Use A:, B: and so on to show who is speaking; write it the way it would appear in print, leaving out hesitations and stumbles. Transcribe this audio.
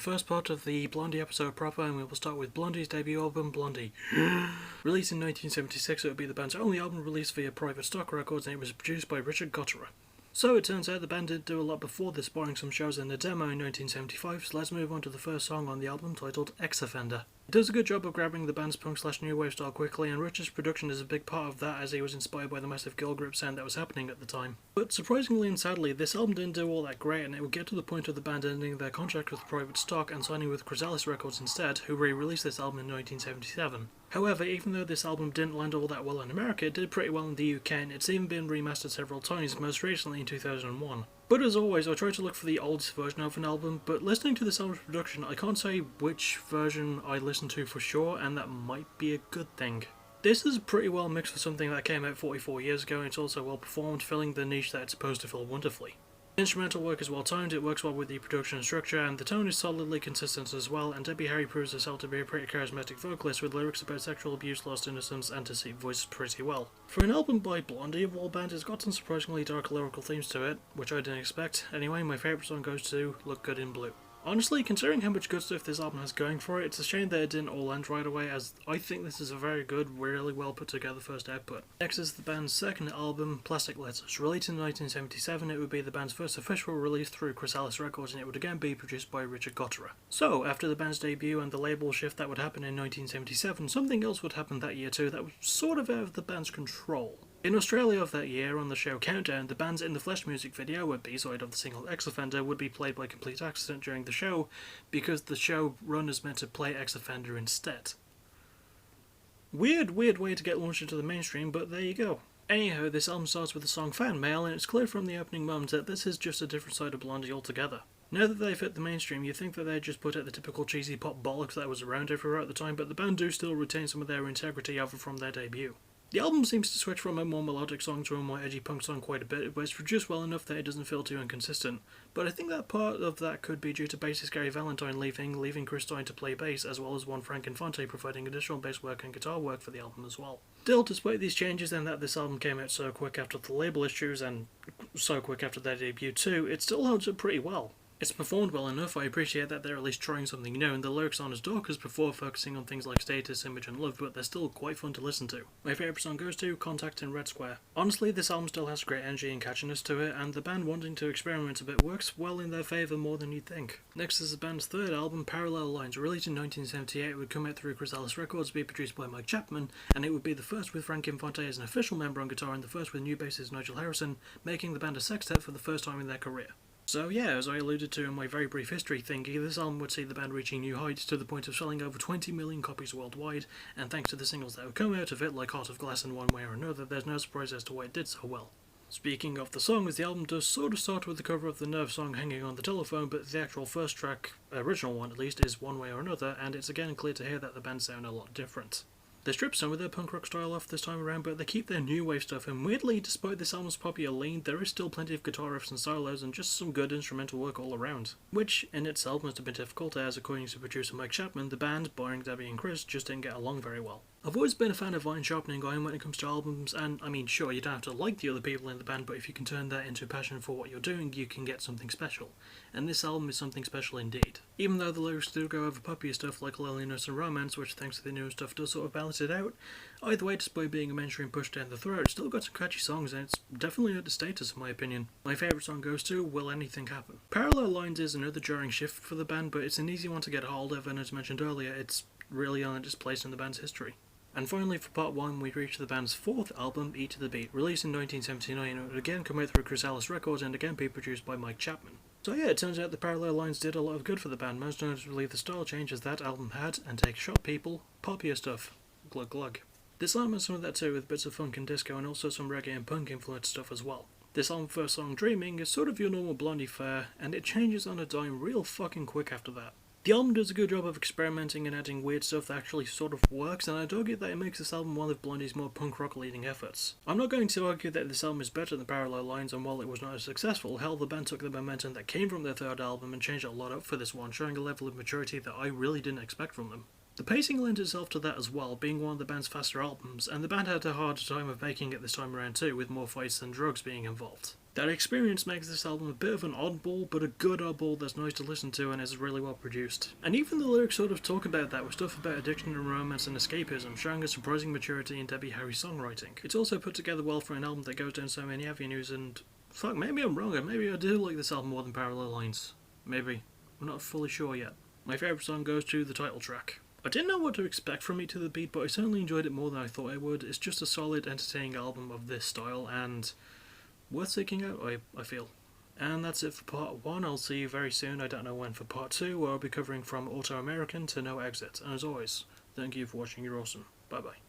A: first part of the Blondie episode proper, and we will start with Blondie's debut album, Blondie. Released in 1976, it would be the band's only album released via private stock records, and it was produced by Richard Gotterer. So it turns out the band didn't do a lot before this, barring some shows in the demo in 1975, so let's move on to the first song on the album, titled Ex-Offender. It does a good job of grabbing the band's punk/new wave style quickly, and Richard's production is a big part of that, as he was inspired by the massive girl group sound that was happening at the time. But surprisingly and sadly, this album didn't do all that great, and it would get to the point of the band ending their contract with private stock and signing with Chrysalis Records instead, who re-released this album in 1977. However, even though this album didn't land all that well in America, it did pretty well in the UK, and it's even been remastered several times, most recently in 2001. But as always, I try to look for the oldest version of an album, but listening to this album's production, I can't say which version I listened to for sure, and that might be a good thing. This is pretty well mixed for something that came out 44 years ago, and it's also well performed, filling the niche that it's supposed to fill wonderfully. The instrumental work is well timed, it works well with the production structure, and the tone is solidly consistent as well, and Debbie Harry proves herself to be a pretty charismatic vocalist with lyrics about sexual abuse, lost innocence, and deceit voiced pretty well. For an album by Blondie of all bands, it's got some surprisingly dark lyrical themes to it, which I didn't expect. Anyway, my favourite song goes to Look Good in Blue. Honestly, considering how much good stuff this album has going for it, it's a shame that it didn't all land right away, as I think this is a very good, really well put together first output. Next is the band's second album, Plastic Letters. Released in 1977, it would be the band's first official release through Chrysalis Records, and it would again be produced by Richard Gotterer. So, after the band's debut and the label shift that would happen in 1977, something else would happen that year too that was sort of out of the band's control. In Australia of that year, on the show Countdown, the band's In the Flesh music video, a B-side of the single Ex-Offender, would be played by complete accident during the show, because the show run is meant to play Ex-Offender instead. Weird way to get launched into the mainstream, but there you go. Anyhow, this album starts with the song Fan Mail, and it's clear from the opening moment that this is just a different side of Blondie altogether. Now that they've hit the mainstream, you'd think that they'd just put out the typical cheesy pop bollocks that was around everywhere at the time, but the band do still retain some of their integrity over from their debut. The album seems to switch from a more melodic song to a more edgy punk song quite a bit, but it's produced well enough that it doesn't feel too inconsistent. But I think that part of that could be due to bassist Gary Valentine leaving Chris Stein to play bass, as well as one Frank Infante providing additional bass work and guitar work for the album as well. Still, despite these changes and that this album came out so quick after the label issues, and so quick after their debut too, it still holds up pretty well. It's performed well enough, I appreciate that they're at least trying something new, and the lyrics aren't as dark as before, focusing on things like status, image and love, but they're still quite fun to listen to. My favourite song goes to Contact in Red Square. Honestly, this album still has great energy and catchiness to it, and the band wanting to experiment a bit works well in their favour more than you'd think. Next is the band's third album, Parallel Lines. Released in 1978, it would come out through Chrysalis Records, be produced by Mike Chapman, and it would be the first with Frank Infante as an official member on guitar, and the first with new bassist Nigel Harrison, making the band a sextet for the first time in their career. So yeah, as I alluded to in my very brief history thingy, this album would see the band reaching new heights to the point of selling over 20 million copies worldwide, and thanks to the singles that would come out of it, like Heart of Glass and One Way or Another, there's no surprise as to why it did so well. Speaking of the songs, the album does sort of start with the cover of the Nerve song Hanging on the Telephone, but the actual first track, original one at least, is One Way or Another, and it's again clear to hear that the band sound a lot different. They strip some of their punk rock style off this time around, but they keep their new wave stuff, and weirdly, despite this album's popular lean, there is still plenty of guitar riffs and solos and just some good instrumental work all around. Which, in itself, must have been difficult, as according to producer Mike Chapman, the band, barring Debbie and Chris, just didn't get along very well. I've always been a fan of iron sharpening iron when it comes to albums, and I mean sure, you don't have to like the other people in the band, but if you can turn that into a passion for what you're doing, you can get something special. And this album is something special indeed. Even though the lyrics do go over puppier stuff like loneliness and romance, which thanks to the newer stuff does sort of balance it out, either way, despite being a mainstream push down the throat, it's still got some catchy songs, and it's definitely at the status in my opinion. My favourite song goes to Will Anything Happen. Parallel Lines is another jarring shift for the band, but it's an easy one to get a hold of, and as mentioned earlier, it's really on its place in the band's history. And finally, for part 1, we reach the band's fourth album, E to the Beat. Released in 1979, it would again come out through Chrysalis Records and again be produced by Mike Chapman. So yeah, it turns out the Parallel Lines did a lot of good for the band, most notably the style changes that album had, and take shot people, poppier stuff. Glug glug. This album has some of that too, with bits of funk and disco and also some reggae and punk influenced stuff as well. This album's first song, Dreaming, is sort of your normal Blondie fare, and it changes on a dime real fucking quick after that. The album does a good job of experimenting and adding weird stuff that actually sort of works, and I'd argue that it makes this album one of Blondie's more punk rock leading efforts. I'm not going to argue that this album is better than Parallel Lines, and while it was not as successful, hell, the band took the momentum that came from their third album and changed a lot up for this one, showing a level of maturity that I really didn't expect from them. The pacing lent itself to that as well, being one of the band's faster albums, and the band had a harder time of making it this time around too, with more fights than drugs being involved. That experience makes this album a bit of an oddball, but a good oddball that's nice to listen to and is really well produced. And even the lyrics sort of talk about that, with stuff about addiction and romance and escapism, showing a surprising maturity in Debbie Harry's songwriting. It's also put together well for an album that goes down so many avenues, and fuck, maybe I'm wrong, maybe I do like this album more than Parallel Lines. Maybe. I'm not fully sure yet. My favourite song goes to the title track. I didn't know what to expect from Meet to the Beat, but I certainly enjoyed it more than I thought I would. It's just a solid, entertaining album of this style, and worth seeking out, I feel. And that's it for part 1. I'll see you very soon. I don't know when for part 2, where I'll be covering from Auto American to No Exit. And as always, thank you for watching. You're awesome. Bye bye.